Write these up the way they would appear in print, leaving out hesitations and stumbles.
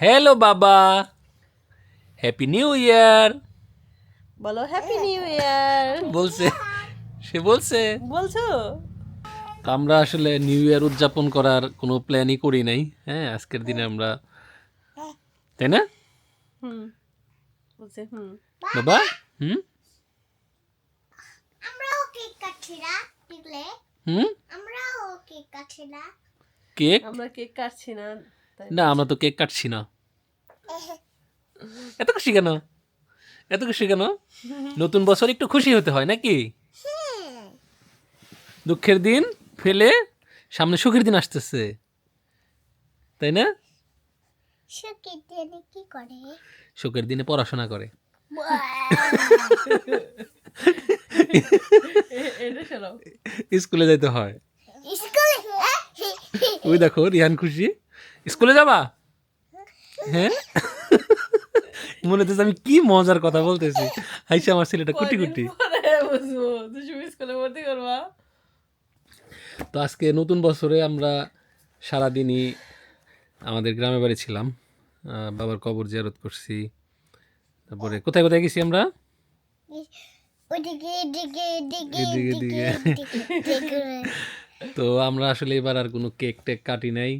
Hello বাবা, happy new year বলো happy new year. বলছে, সে বলছে। বলছো? তো আমরা আসলে নিউ ইয়ার উদযাপন করার কোনো প্ল্যানই করি নাই। হ্যাঁ, আজকের দিনে আমরা, তাই না হুম বলছে হুম। বাবা? হুম আমরাও কেক কাটছি না দেখলে হুম আমরাও কেক কাটছি না কেক? আমরা কেক কাটছি না। তাই না, আমরা তো কেক কাটছি না। এত খুশি কেন? এত খুশি কেন? নতুন বছর একটু খুশি হতে হয় নাকি? দুঃখের দিন ফেলে সামনে সুখের দিন আসতেছে, তাই না? সুখী দিনে কি করে সুখের দিনে পড়াশোনা করে। এটা শোনাও। স্কুলে যাইতে হয়। স্কুলে ওই দেখো রিহান খুশি। স্কুলে যাবা? হ্যাঁ, মনে হচ্ছে আমি কি মজার কথা বলতেছি। হাইসা আমার ছেলেটা কুটি কুটি। কয়দিন পরে বুঝবো তুমি স্কুলে ভর্তি করবা। তো আজকে নতুন বছরে আমরা সারাদিনই আমাদের গ্রামে বাড়ি ছিলাম। বাবার কবর জিয়ারত করছি। তারপরে কোথায় কোথায় গেছি আমরা? ওদিকে দিকে দিকে এদিকে দিকে দিকে। তো আমরা আসলে এবার আর কোনো কেক টেক কাটি নাই,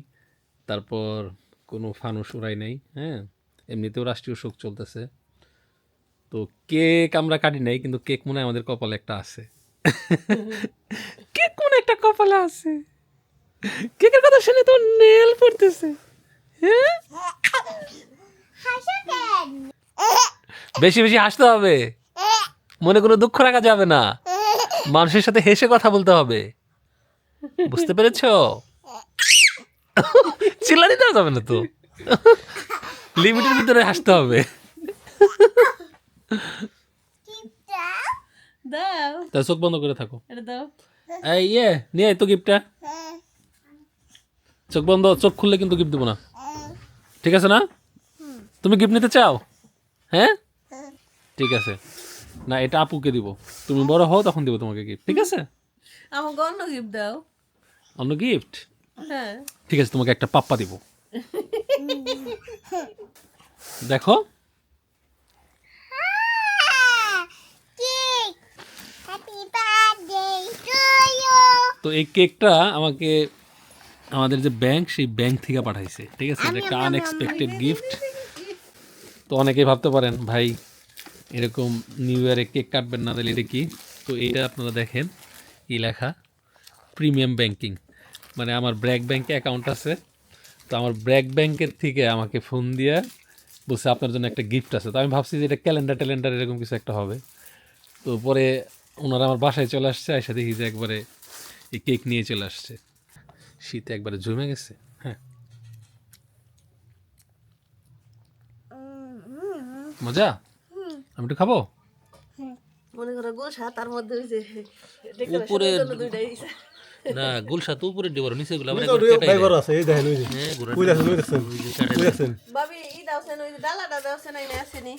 তারপর কোনো ফানুস উড়াই নাই। হ্যাঁ, এমনিতেও রাষ্ট্রীয় শোক চলতেছে। তো কেক আমরা কাটি নাই, কিন্তু কেক মনে হয় আমাদের কপালে একটা আছে। কেক মনে হয় একটা কপালে আছে। কেকের কথা শুনে তো নেল পড়তেছে। হ্যাঁ, হাসেন বেশি বেশি হাসতে হবে, মনে কোনো দুঃখ রাখা যাবে না, মানুষের সাথে হেসে কথা বলতে হবে। বুঝতে পেরেছো? চিল্লানি দেওয়া যাবে না তো, লিমিটের ভিতরে হাসতে হবে। দাও তা চোখ বন্ধ করে থাকো। এটা দাও। এই নিয়ে আয় তো গিফটটা। চোখ বন্ধ, চোখ খুললে কিন্তু গিফট দেবো না, ঠিক আছে না? তুমি গিফট নিতে চাও? হ্যাঁ, ঠিক আছে। না, এটা আপুকে দিব, তুমি বড় হও তখন দিব তোমাকে গিফট, ঠিক আছে? আমাকে অন্য গিফট দাও। অন্য গিফট? হ্যাঁ ঠিক আছে, তোমাকে একটা পাপ্পা দিব। দেখো, cake happy birthday to you তো এই কেকটা আমাকে আমাদের যে ব্যাংক, সেই ব্যাংক থেকে পাঠাইছে, ঠিক আছে? এটা একটা আনএক্সপেক্টেড গিফট। তো অনেকেই ভাবতে পারেন ভাই এরকম নিউ ইয়ারে কেক কাটবেন না, তাহলে এটা কি? তো এইটা আপনারা দেখেন কি লেখা, প্রিমিয়াম ব্যাংকিং। মানে আমার ব্র্যাক ব্যাংকে অ্যাকাউন্ট আছে, তো আমার ব্র্যাক ব্যাংকের থেকে আমাকে ফোন দিয়ে বলছে আপনার জন্য একটা গিফট আছে। তো আমি ভাবছি যে এটা ক্যালেন্ডার এরকম কিছু একটা হবে। তো পরে ওনারা আমার বাসায় চলে আসছে, এসে দেখি যে একবারে এই কেক নিয়ে চলে আসছে। শীতে একবারে জমে গেছে। হ্যাঁ, মজা। আমি একটু খাবো। মনে করো গোসা তার মধ্যে ওই যে উপরে ডেকোরেশনের জন্য দুইটা দিছে। না, গুলশা তো উপরে দিবার নিচে গুলো আবার তো একবার কেটাই ড্রাইভার দেয়। আছে এই দেখেন ওই যে হ্যাঁ, গোড়া কই দেখেন ওই দেখেন ওই যে কাটে কই দেয়। দেখেন ভাবি ই দাওছেন ওই যে ডালাটা দাওছেন না আসেনি।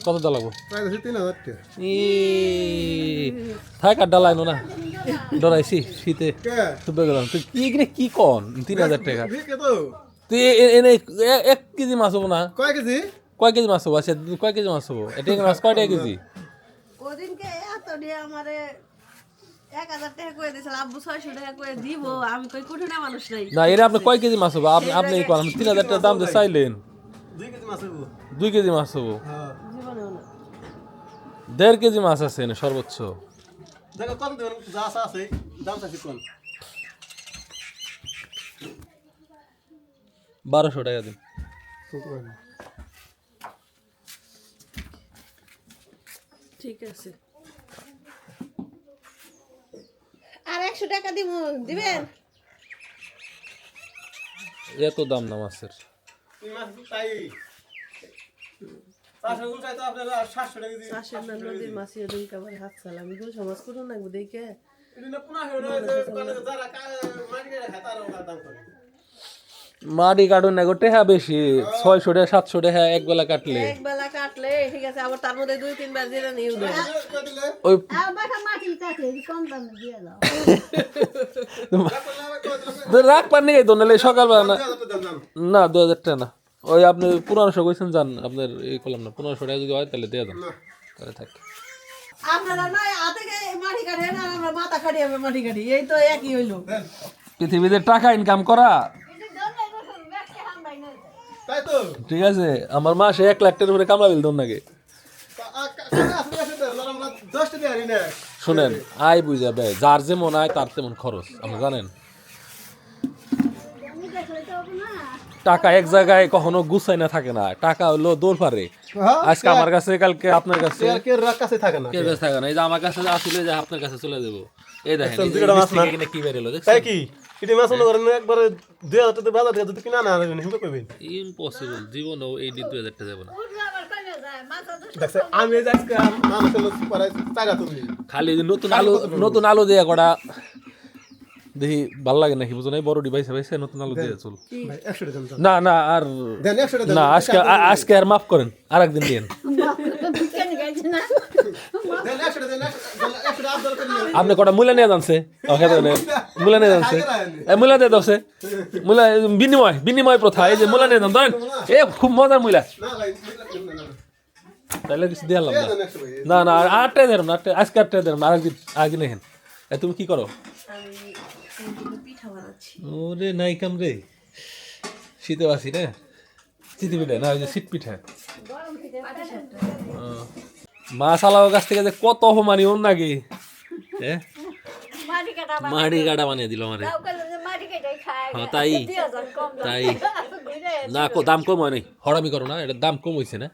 কত দালাবো? প্রায় দেখি 3000 টাকা থাক আর ডালাইনো না, ডরাইছি শীতে কে ডুবে গেলাম। তুই কি এখানে কি কন 3000 টাকা? বিকে তো তুই এনে 1 কেজি মাছ হবো না? কয় কেজি কয় কেজি মাছ হবো? আচ্ছা, কয় কেজি মাছ হবো? এটা মাছ কয়টা কেজি? ওদিনকে এত দিয়ে আমারে 1000 টাকা করে দিয়েছিল, আব্বু 600 টাকা করে দিব। আমি কই কঠিনা মানুষ নাই। না, এটা আপনি কয় কেজি মাছ হবো? আপনি এই কন, 3000 টাকা দাম দিয়ে চাইলেন। 2 কেজি মাছ হইবো 2 কেজি মাছ হবো? হ্যাঁ জীবনেও না। 1.5 কেজি মাছ আছে এনে সর্বোচ্চ। দেখো কত দেন যা আছে দাম চাইছি কোন 1200 টাকা দিন। ঠিক আছে, আর 100 টাকা দিব, দিবেন? এত দাম না মাছের। তুই মাছ তাই 500 গুণ চাই তো আপনারা 700 টাকা দিই চাষের না নদীর মাছ ওদিন কাবার হাত চালাম আমি গোসা মাছ করুন না দেখে। এটা না পুনা হলো যে কোন যারা মাটি করে খায় তারা ওটা দাম করে মাটি কাটুন না গোটে, হ্যাঁ বেশি 600 টাকা 700 টাকা এক বেলা কাটলে। এক বেলা কাটলে ঠিক আছে, আবার তার মধ্যে 2-3 বার জিরা নিয়ে দেয়। দিলে ওই রাখ পানি তো নাহলে সকালবেলা না। না, 2000 টাকা না, ওই আপনি 1500 কইছেন যান আপনার এই করলাম না 1500 টাকা যদি হয় তাহলে দিয়ে দেন তাহলে থাক আপনারা নয় হাতে মাটি কাটে না আমরা মাথা কাটি আমরা মাটি কাটি এই তো একই হইলো পৃথিবীতে টাকা ইনকাম করা তাই তো ঠিক আছে আমার মাসে 1 লাখ টাকার উপরে কামলা বিল দন নাকি আমরা 10 টাকা দিই না শুনেন আয় বুঝা বে যার যেমন আয় তার তেমন খরচ আপনি জানেন টাকা এক জায়গায় কখনো গুছাই না থাকে না টাকা হলো দৌড় পারে আজকে আমার কাছে কালকে আপনার কাছে কে রাত কাছে থাকে না কে কাছে থাকে না এই যে আমার কাছে আসলে যে আপনার কাছে চলে যাবো এই দেখেন এই যে দুইটা মাছ না। কিনে কি বেরোলো তাই দেখছেন কি কিটি মাছ মনে করেন একবারে 2000 টাকা বাজার থেকে যদি কিনা না হিমতে কইবেন ইম্পসিবল জীবনেও এই 2000 টাকা যাবে না দেখছে আমি এই যে আজকে মানুষ হলো প্রায় 4 তুমি খালি যে নতুন আলু দিয়ে কটা দেখি ভাল লাগে নাকি বুঝো নাই বড় ডিভাইস ভাইছে নতুন আলু দিয়ে চল ভাই 100 টাকা দেন না না আর দেন 100 টাকা দেন না আজকে আর মাফ করেন আরেকদিন দিন দেন 100 টাকা দেন 100 টাকা আবদার করেন আপনি কটা মূলা নিয়ে জানছে মূলা নিয়ে জানছে মূলা দিয়ে দাওছে মূলা বিনিময় প্রথা এই যে মূলা নিয়ে যান ধরেন এ খুব মজার মূলা না ভাই না তাহলে কিছু দিয়ে আনলাম দেন 100 ভাই না না আটটাই ধরুন আজকে আটটাই ধরুন আরেকদিন দেখেন তুমি কি করো আমি পিঠা বানাচ্ছি ওরে নাই কাম রে শীতে বাসি রে শীতে পিঠা না ওই যে শীত পিঠা মাছ আলাওয়ার কাছ থেকে যে কত অপমানি ওর নাকি হ্যাঁ মাটি কাটা বানিয়ে দিল আমারে হ্যাঁ তাই তাই না দাম কম হয় নাই হরামি করো না এটা দাম কম হয়েছে না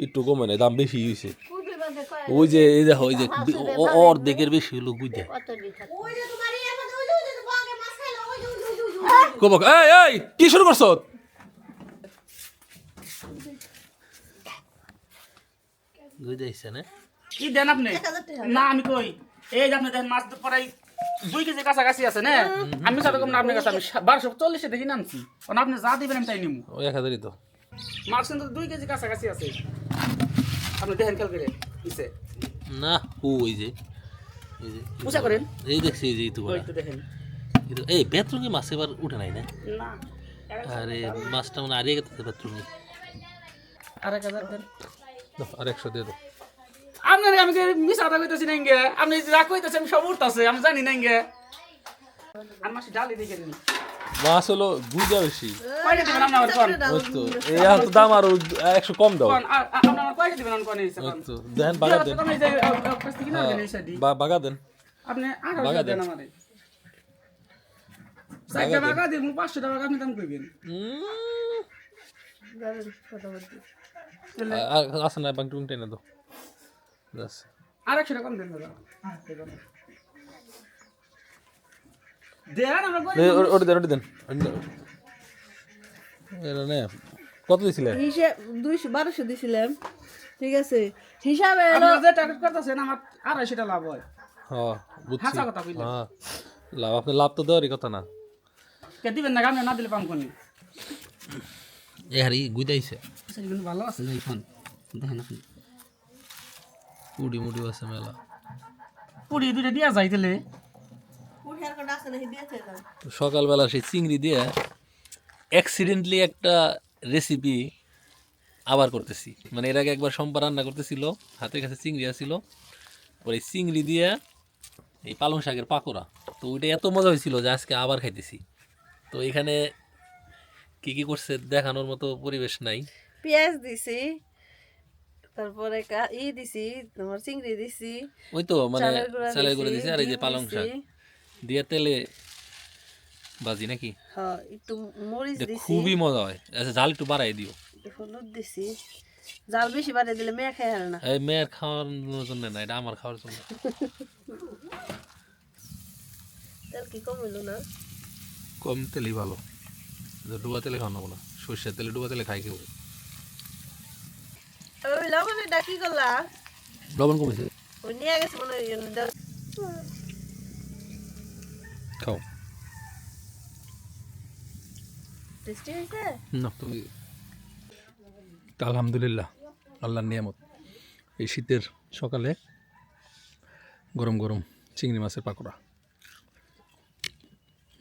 একটু কম হয় নাই দাম বেশি হয়েছে ওই যে এই দেখো ওই যে অর্ধেকের বেশি হলো বুঝে ওই যে তোমার ইয়ার মধ্যে ওই যে বাগে মাছ খাইলো ওই যে কবক এই এই কি শুরু করছো বুঝে আইছে না কি দেন আপনি না আমি কই এই যে আপনি দেখেন মাছ তো প্রায় 2 কেজি কাছাকাছি আছে না আমি সাথে কম না আপনার কাছে আমি 1240 দেখি নামছি কারণ আপনি যা দিবেন আমি তাই নিমু ওই 1000ই তো মাছ কিন্তু 2 কেজি কাছাকাছি আছে আপনি দেখেন খেয়াল করে দিছে না ওই যে উঁচা করেন এই দেখছি এই যে তো ওই তো দেখেন এই বেতরুঙ্গি মাছ এবার উঠে নাই না না আরে মাছটা মানে আরিয়ে গেছে বেতরুঙ্গি আর 1000 দেন আর 100 দিয়ে দাও আপনার আমি মিছা কথা কইতাছি না ইঙ্গে আপনি যা কইতাছেন আমি সব উঠতাছে আমি জানি না ইঙ্গে আর মাছ ডালি দেখে দিন মাছ হলো গুজা বেশি কয়টা দিবেন আপনি আমার কোন ওই তো এই তো দাম আরো 100 কম দাও কোন আপনি আমার কয়টা দিবেন আমি কোন এই ওই তো দেন বাগা দেন আপনি যে কাছ থেকে না দেন এই সাইডি বাগা দেন আপনি 800 দেন আমারে সাইডে বাগা দিন 500 টাকা আপনি দাম কইবেন আসেন না ব্যাংক টুং টেনে দাও বাস আর 100 টাকা কম দেন দাদা দেন আমরা কই ওটা দেন এটা নে কত দিছিলে হিসাব 1200 দিছিলাম ঠিক আছে হিসাবে আপনি যে টার্গেট করতেছেন আমার 250 টাকা লাভ হয় হ্যাঁ বুঝছি হাসা কথা কইলেন হ্যাঁ লাভ আপনি লাভ তো দেওয়ারই কথা না কে দিবেন না আপনি না দিলে পাম কোনি এ হারি গুদাইছে আচ্ছা কিন্তু ভালো আছে এই ফোন দেখেন আপনি পুডি মুডি আছে মেলা পুরি দুইটা দিয়া যাইতেলে উঠার কোন আছে নাকি দিয়েছে দাও তো সকালবেলা সেই চিংড়ি দিয়ে অ্যাক্সিডেন্টলি একটা রেসিপি আবার করতেছি মানে এর আগে একবার সম্পা রান্না করতেছিল হাতের কাছে চিংড়ি আসছিল ওই চিংড়ি দিয়ে এই পালং শাকের পাকোড়া তো ওইটা এত মজা হয়েছিল যে আজকে আবার খাইতেছি তো এখানে কি কি করছে দেখানোর মতো পরিবেশ নাই পেঁয়াজ দিছি তারপরে দিছি তোমার চিংড়ি দিছি ওই তো মানে চালের গুঁড়া চালের গুঁড়া দিছে আর এই যে ডিম পালং শাক দিছি। দিয়ে তেলে বাজি নাকি হ্যাঁ একটু মরিচ এটা দিছি খুবই মজা হয় আচ্ছা জাল একটু বাড়াই দিও হলুদ দিছি জাল বেশি বাড়িয়ে দিলে মেয়ে খায় আর না এই মেয়ের খাওয়ানোর জন্য না এটা আমার খাওয়ার জন্য তেল কি কম হইলো না কম তেলই ভালো ডুবা তেলে খাওয়ানো বলো সর্ষের তেলে ডুবা তেলে খাই কেউ ওই লবণে ডাকি করলা লবণ কমেছে ওই নিয়ে গেছে মনে হয় খাও টেস্টি হয়েছে না তুমি আলহামদুলিল্লাহ আল্লাহর নিয়ামত এই শীতের সকালে গরম গরম চিংড়ি মাছের পাকোড়া